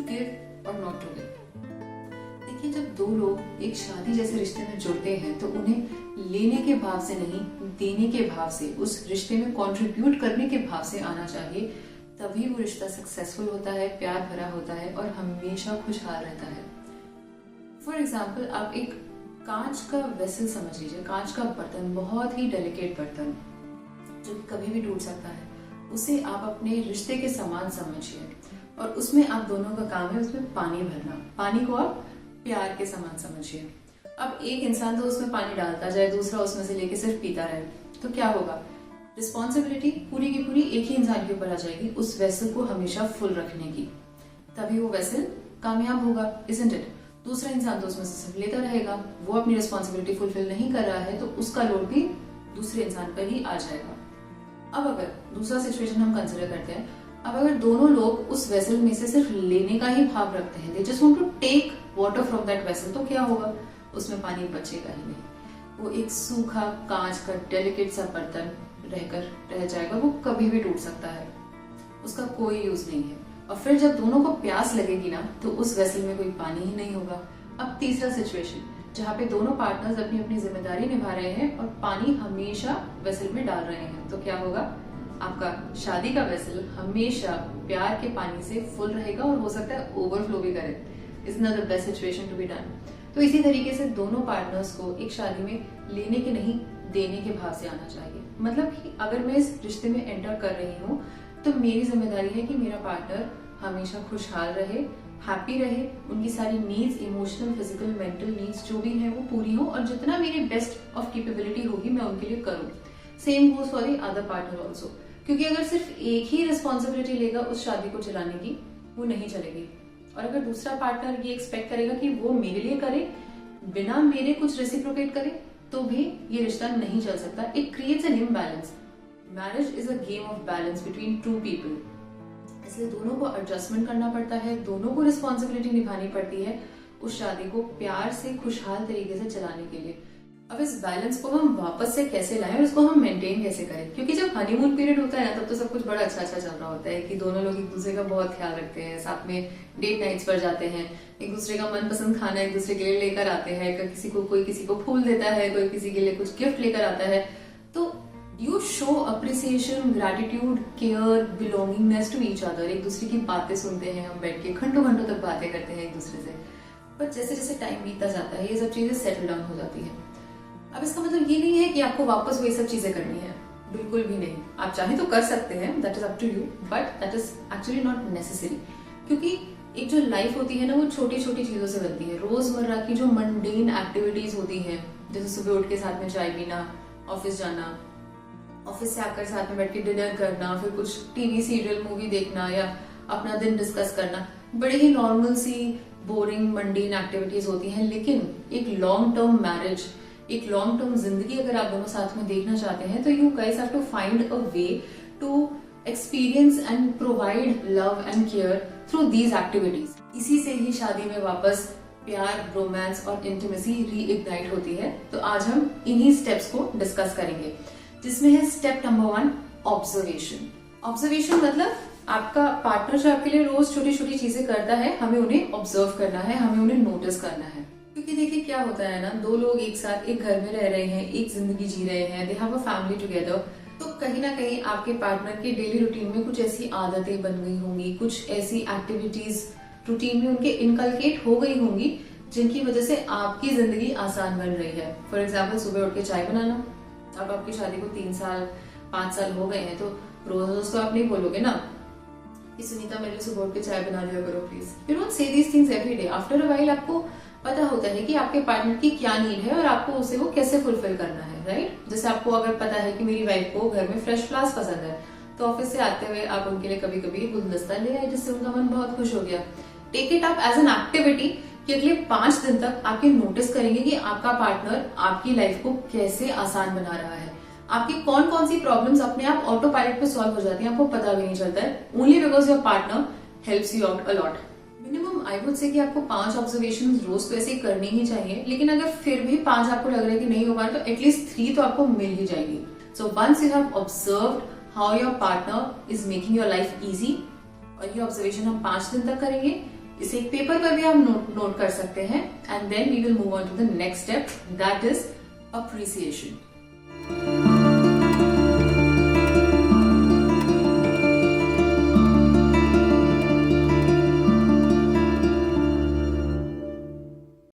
Give और not to give. देखिए, जब दो लोग एक शादी जैसे रिश्ते में जुड़ते हैं तो उन्हें लेने के भाव से नहीं, देने के भाव से, उस रिश्ते में कंट्रीब्यूट करने के भाव से आना चाहिए। तभी वो रिश्ता सक्सेसफुल होता है, प्यार भरा होता है और हमेशा खुशहाल रहता है। फॉर एग्जाम्पल, आप एक कांच का वेसल समझ लीजिए, कांच का बर्तन, बहुत ही डेलिकेट बर्तन जो कभी भी टूट सकता है, उसे आप अपने रिश्ते के समान समझिए और उसमें आप दोनों का काम है उसमें पानी भरना। पानी को आप प्यार के समान समझिए। अब एक इंसान तो उसमें पानी डालता जाए, दूसरा उसमें से लेके सिर्फ पीता रहे, तो क्या होगा? रिस्पॉन्सिबिलिटी पूरी की पूरी एक ही इंसान के ऊपर आ जाएगी, उस वेसल को हमेशा फुल रखने की। तभी वो वेसल कामयाब होगा, इजंट इट? दूसरा इंसान तो उसमें से सिर्फ लेता रहेगा, वो अपनी रिस्पॉन्सिबिलिटी फुलफिल नहीं कर रहा है, तो उसका लोड भी दूसरे इंसान पर ही आ जाएगा। अब अगर दूसरा सिचुएशन हम कंसिडर करते हैं, अब अगर दोनों लोग उस वेसल में से सिर्फ लेने का ही भाव रखते हैं, they just want to take water from that vessel, तो क्या होगा? उसमें पानी बचेगा ही नहीं। वो एक सूखा कांच का डेलिकेट सा बर्तन रहकर रह जाएगा, वो कभी भी टूट सकता है, उसका कोई यूज नहीं है। और फिर जब दोनों को प्यास लगेगी ना, तो उस वेसल में कोई पानी ही नहीं होगा। अब तीसरा सिचुएशन, जहाँ पे दोनों पार्टनर्स अपनी अपनी जिम्मेदारी निभा रहे हैं और पानी हमेशा वेसल में डाल रहे हैं, तो क्या होगा? आपका शादी का वेसल हमेशा प्यार के पानी से फुल रहेगा और हो सकता है ओवरफ्लो भी करे। Is not the best situation to be done. तो इसी तरीके से दोनों पार्टनर्स को एक शादी में लेने के नहीं, देने के भाव से आना चाहिए। मतलब कि अगर मैं इस रिश्ते में एंटर कर रही हूँ तो मेरी जिम्मेदारी है कि मेरा पार्टनर हमेशा खुशहाल रहे, हैप्पी रहे, उनकी सारी needs, emotional, physical, mental needs जो भी है वो पूरी हो और जितना मेरी बेस्ट ऑफ कैपेबिलिटी होगी मैं उनके लिए करूँ। Same goes for the other partner also, क्योंकि अगर सिर्फ एक ही रिस्पॉन्सिबिलिटी लेगा उस शादी को चलाने की, वो नहीं चलेगी। और अगर दूसरा पार्टनर ये एक्सपेक्ट करेगा कि वो मेरे लिए करे बिना मेरे कुछ रेसिप्रोकेट करे, तो भी ये रिश्ता नहीं चल सकता। It creates an imbalance. Marriage is a game of balance between two people, इसलिए दोनों को एडजस्टमेंट करना पड़ता है, दोनों को रिस्पॉन्सिबिलिटी निभानी पड़ती है उस शादी को प्यार से, खुशहाल तरीके से चलाने के लिए। अब इस बैलेंस को हम वापस से कैसे लाएं और इसको हम मेंटेन कैसे करें? क्योंकि जब हनीमून पीरियड होता है ना, तब तो सब कुछ बड़ा अच्छा चल रहा होता है कि दोनों लोग एक दूसरे का बहुत ख्याल रखते हैं, साथ में डेट नाइट्स पर जाते हैं, एक दूसरे का मनपसंद खाना एक दूसरे के लिए लेकर आते हैं, कोई किसी को फूल देता है, कोई किसी के लिए कुछ गिफ्ट लेकर आता है। तो you show appreciation, gratitude, care, belongingness to each other. एक दूसरे की बातें सुनते हैं, हम बैठ के घंटों घंटों तक बातें करते हैं एक दूसरे से। पर जैसे जैसे टाइम बीतता जाता है ये सब चीजें सेटल डाउन हो जाती है। अब इसका मतलब ये नहीं है कि आपको वापस वही सब चीजें करनी है, बिल्कुल भी नहीं। आप चाहें तो कर सकते हैं, that is up to you, but that is actually not necessary. क्योंकि एक जो लाइफ होती है ना, वो छोटी छोटी चीजों से बनती है। रोजमर्रा की जो मंडेन एक्टिविटीज होती है, जैसे सुबह उठ के साथ में चाय पीना, ऑफिस जाना, ऑफिस से आकर साथ में बैठ के डिनर करना, फिर कुछ टीवी सीरियल मूवी देखना या अपना दिन डिस्कस करना, बड़े ही नॉर्मल सी बोरिंग मंडेन एक्टिविटीज होती हैं। लेकिन एक लॉन्ग टर्म मैरिज, एक लॉन्ग टर्म जिंदगी अगर आप दोनों साथ में देखना चाहते हैं, तो you guys have to find a way to experience and provide love and care through these activities. इसी से ही शादी में वापस प्यार, रोमांस और इंटीमेसी रीइग्नाइट होती है। तो आज हम इन्हीं स्टेप्स को डिस्कस करेंगे, जिसमें है स्टेप नंबर 1, ऑब्जर्वेशन। ऑब्जर्वेशन मतलब आपका पार्टनर जो आपके लिए रोज छोटी छोटी चीजें करता है, हमें उन्हें ऑब्जर्व करना है, हमें उन्हें नोटिस करना है। क्योंकि देखिए क्या होता है ना, दो लोग एक साथ एक घर में रह रहे हैं, एक जिंदगी जी रहे हैं, they have a family together, तो कहीं ना कहीं आपके पार्टनर के डेली रूटीन में कुछ ऐसी आदतें बन गई होंगी, कुछ ऐसी एक्टिविटीज रूटीन में उनके इनकलकेट हो गई होंगी, जिनकी वजह से आपकी जिंदगी आसान बन रही है। फॉर एग्जाम्पल, सुबह उठ के चाय बनाना। अब आपकी शादी को 3 साल 5 साल हो गए हैं, तो रोज रोज तो आप नहीं बोलोगे ना कि सुनीता मेरे लिए सुबह उठ के चाय बना दिया करो please. You don't say these things every day. After a while आपको पता होता है कि आपके पार्टनर की क्या नीड है और आपको उसे वो कैसे फुलफिल करना है, राइट? जैसे आपको अगर पता है कि मेरी वाइफ को घर में फ्रेश फ्लावर्स पसंद है, तो ऑफिस से आते हुए आप उनके लिए कभी कभी गुलदस्ता ले आए, जिससे उनका मन बहुत खुश हो गया। Take it up as an activity कि अगले 5 दिन तक आपके नोटिस करेंगे कि आपका पार्टनर आपकी लाइफ को कैसे आसान बना रहा है। आपकी कौन कौन सी प्रॉब्लम्स अपने आप ऑटो पायलट पे सॉल्व हो जाती हैं, आपको पता भी नहीं चलता है, only because your partner helps you out a lot. Minimum I would say कि आपको 5 ऑब्जर्वेशन रोज तो ऐसे करनी ही चाहिए, लेकिन अगर फिर भी 5 आपको लग रहा है कि नहीं हो पा रहा, तो एटलीस्ट 3 तो आपको मिल ही जाएगी। So once you have observed how your partner is making your life easy, और ये ऑब्जर्वेशन हम 5 दिन तक करेंगे, इसे एक पेपर पर भी हम नोट कर सकते हैं, and then we will move on to the next step, that is appreciation.